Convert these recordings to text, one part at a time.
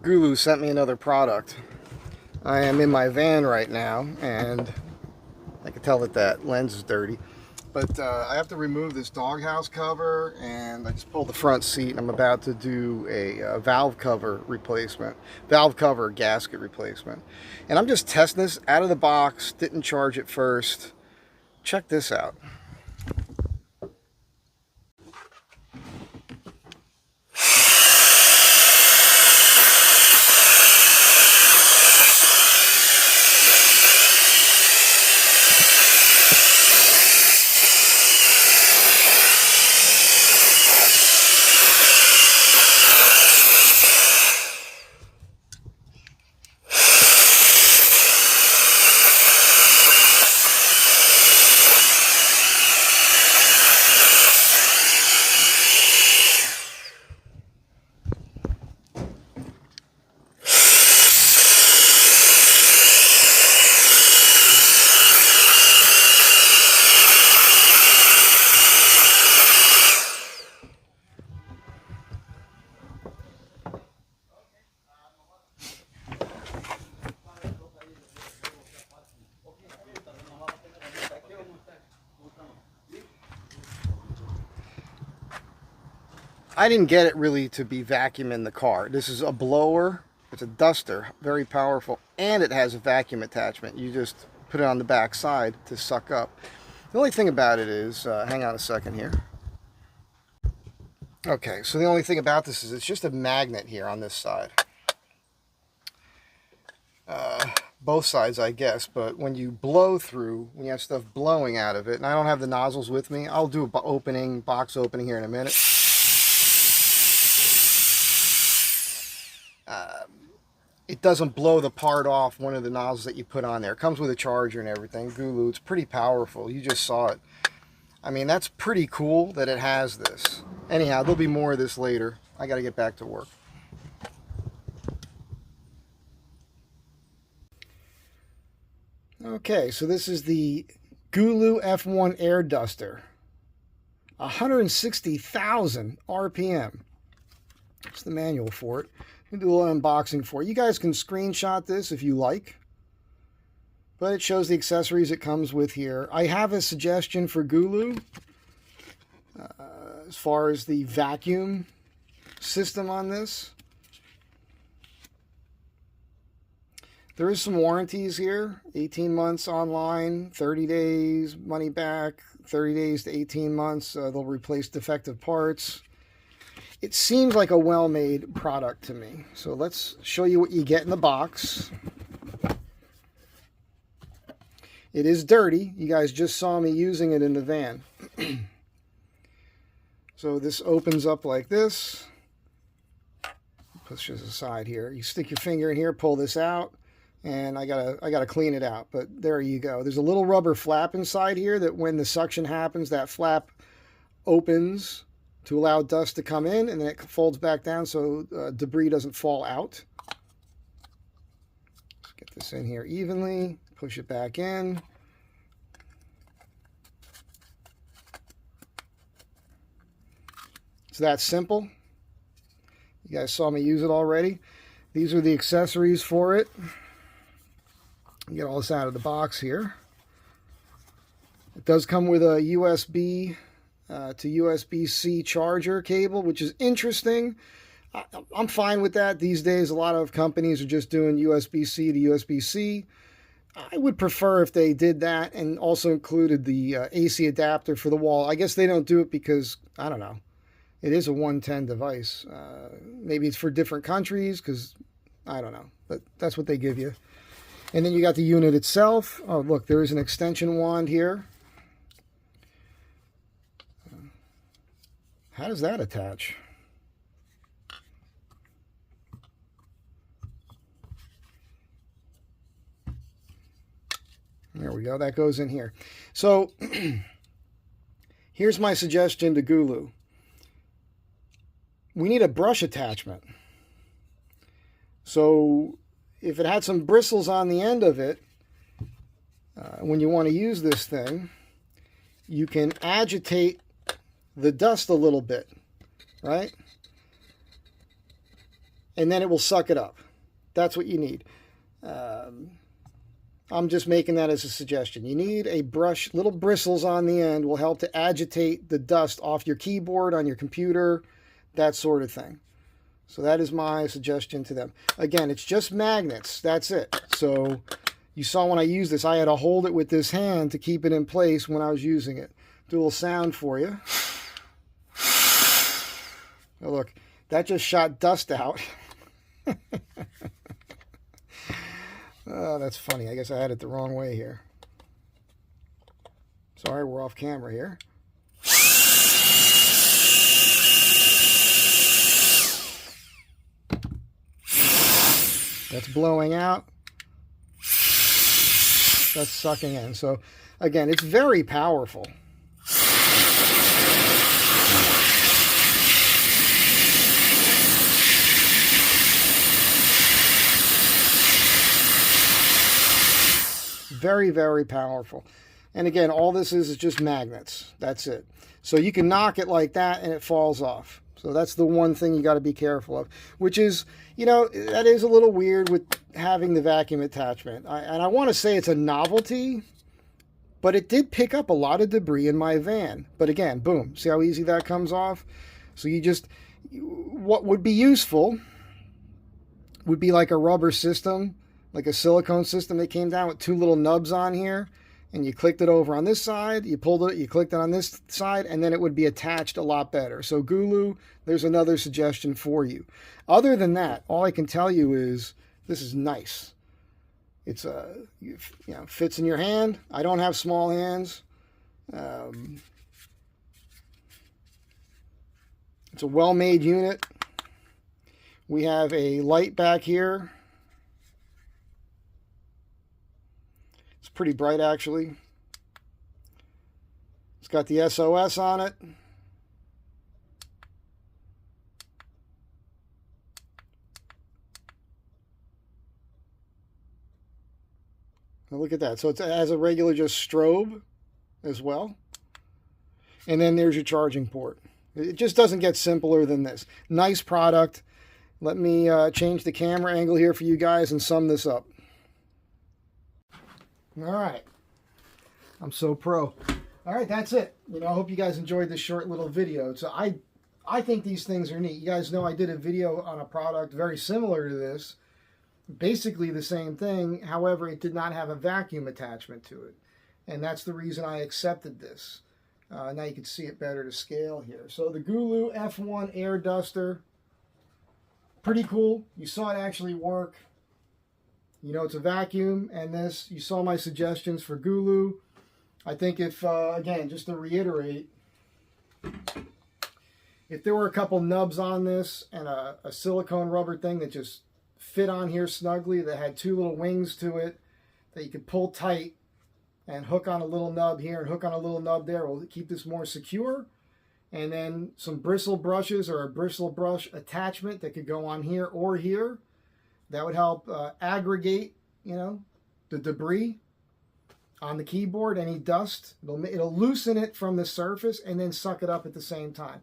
GOOLOO sent me another product. I am in my van right now, and I can tell that that lens is dirty. But I have to remove this doghouse cover, and I just pulled the front seat, and I'm about to do a valve cover replacement. Valve cover gasket replacement. And I'm just testing this out of the box, didn't charge it first. Check this out. I didn't get it really to be vacuuming the car. This is a blower. It's a duster, very powerful, and it has a vacuum attachment. You just put it on the back side to suck up. The only thing about it is, hang on a second here. Okay, so the only thing about this is it's just a magnet here on this side. Both sides, I guess, but when you blow through, when you have stuff blowing out of it, and I don't have the nozzles with me, I'll do a box opening here in a minute. It doesn't blow the part off one of the nozzles that you put on there. It comes with a charger and everything. GOOLOO, it's pretty powerful. You just saw it. I mean, that's pretty cool that it has this. Anyhow, there'll be more of this later. I got to get back to work. Okay, so this is the GOOLOO F1 Air Duster. 160,000 RPM. That's the manual for it. I'm going to do a little unboxing for you. You guys can screenshot this if you like. But it shows the accessories it comes with here. I have a suggestion for GOOLOO as far as the vacuum system on this. There is some warranties here. 18 months online, 30 days, money back, 30 days to 18 months. They'll replace defective parts. It seems like a well-made product to me. So let's show you what you get in the box. It is dirty. You guys just saw me using it in the van. So this opens up like this. Push this aside here. You stick your finger in here, pull this out, and I gotta clean it out. But there you go. There's a little rubber flap inside here that when the suction happens, that flap opens to allow dust to come in, and then it folds back down so debris doesn't fall out. Let's get this in here evenly, push it back in. It's that simple. You guys saw me use it already. These are the accessories for it. Get all this out of the box here. It does come with a USB to USB-C charger cable, which is interesting. I'm fine with that. These days, a lot of companies are just doing USB-C to USB-C. I would prefer if they did that and also included the AC adapter for the wall. I guess they don't do it because, I don't know, it is a 110 device. Maybe it's for different countries because, I don't know, but that's what they give you. And then you got the unit itself. Oh, look, there is an extension wand here. How does that attach? There we go. That goes in here. So here's my suggestion to GOOLOO. We need a brush attachment. So if it had some bristles on the end of it, when you want to use this thing, you can agitate the dust a little bit, right? and then it will suck it up. That's what you need. I'm just making that as a suggestion. You need a brush, little bristles on the end will help to agitate the dust off your keyboard, on your computer, that sort of thing. So that is my suggestion to them. Again, it's just magnets. That's it. So you saw when I used this, I had to hold it with this hand to keep it in place when I was using it. Do a little sound for you. Oh, look, that just shot dust out. Oh, that's funny. I guess I had it the wrong way here. Sorry, we're off camera here. That's blowing out. That's sucking in. So, again, it's very powerful. Very, very powerful. And again, all this is just magnets. That's it. So you can knock it like that and it falls off. So that's the one thing you got to be careful of, which is, you know, that is a little weird with having the vacuum attachment. And I want to say it's a novelty, but it did pick up a lot of debris in my van. But again, boom, see how easy that comes off? So you just, what would be useful would be like a rubber system, like a silicone system that came down with two little nubs on here, and you clicked it over on this side, you pulled it, you clicked it on this side, and then it would be attached a lot better. So GOOLOO, there's another suggestion for you. Other than that, all I can tell you is this is nice. It's you know, fits in your hand. I don't have small hands. It's a well-made unit. We have a light back here. It's pretty bright, actually. It's got the SOS on it. Now look at that. So it has a regular just strobe as well. And then there's your charging port. It just doesn't get simpler than this. Nice product. Let me change the camera angle here for you guys and sum this up. All right. I'm so pro. All right, that's it. You know, I hope you guys enjoyed this short little video. So I think these things are neat. You guys know I did a video on a product very similar to this. Basically the same thing. However, it did not have a vacuum attachment to it. And that's the reason I accepted this. Now you can see it better to scale here. So the GOOLOO F1 air duster. Pretty cool. You saw it actually work. You know, it's a vacuum. And this, you saw my suggestions for GOOLOO. I think if, again, just to reiterate, if there were a couple nubs on this and a silicone rubber thing that just fit on here snugly, that had two little wings to it that you could pull tight and hook on a little nub here and hook on a little nub there, will keep this more secure. And then some bristle brushes or a bristle brush attachment that could go on here or here. That would help aggregate, you know, the debris on the keyboard, any dust. It'll loosen it from the surface and then suck it up at the same time.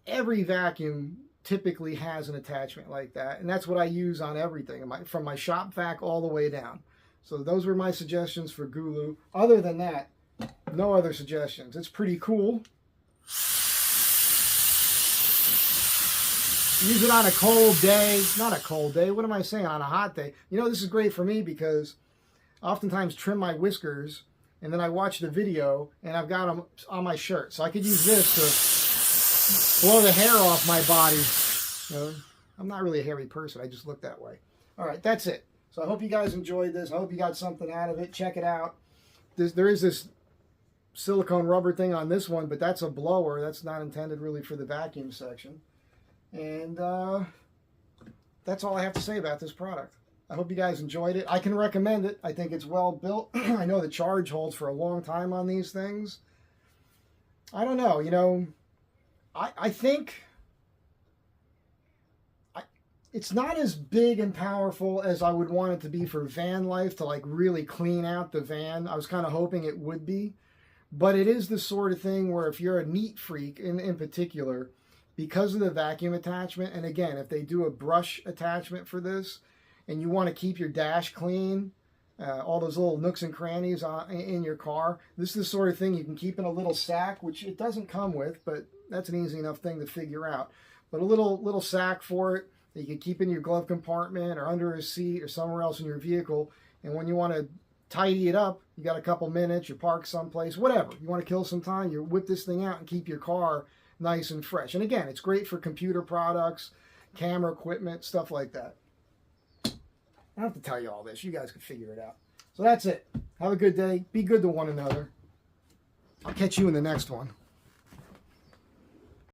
Every vacuum typically has an attachment like that, and that's what I use on everything, from my shop vac all the way down. So those were my suggestions for GOOLOO. Other than that, no other suggestions. It's pretty cool. Use it on a cold day. Not a cold day. What am I saying? On a hot day. You know, this is great for me because I oftentimes trim my whiskers and then I watch the video and I've got them on my shirt. So I could use this to blow the hair off my body. You know, I'm not really a hairy person. I just look that way. All right, that's it. So I hope you guys enjoyed this. I hope you got something out of it. Check it out. There is this silicone rubber thing on this one, but that's a blower. That's not intended really for the vacuum section. And that's all I have to say about this product. I hope you guys enjoyed it. I can recommend it. I think it's well built. I know the charge holds for a long time on these things. I don't know. You know, I think it's not as big and powerful as I would want it to be for van life, to like really clean out the van. I was kind of hoping it would be. But it is the sort of thing where if you're a neat freak in particular, because of the vacuum attachment. And again, if they do a brush attachment for this and you want to keep your dash clean, all those little nooks and crannies in your car, this is the sort of thing you can keep in a little sack, which it doesn't come with, but that's an easy enough thing to figure out. But a little sack for it that you can keep in your glove compartment or under a seat or somewhere else in your vehicle. And when you want to tidy it up, you got a couple minutes, you're parked someplace, whatever. You want to kill some time, you whip this thing out and keep your car nice and fresh. And again, it's great for computer products, camera equipment, stuff like that. I don't have to tell you all this. You guys can figure it out. So that's it. Have a good day. Be good to one another. I'll catch you in the next one.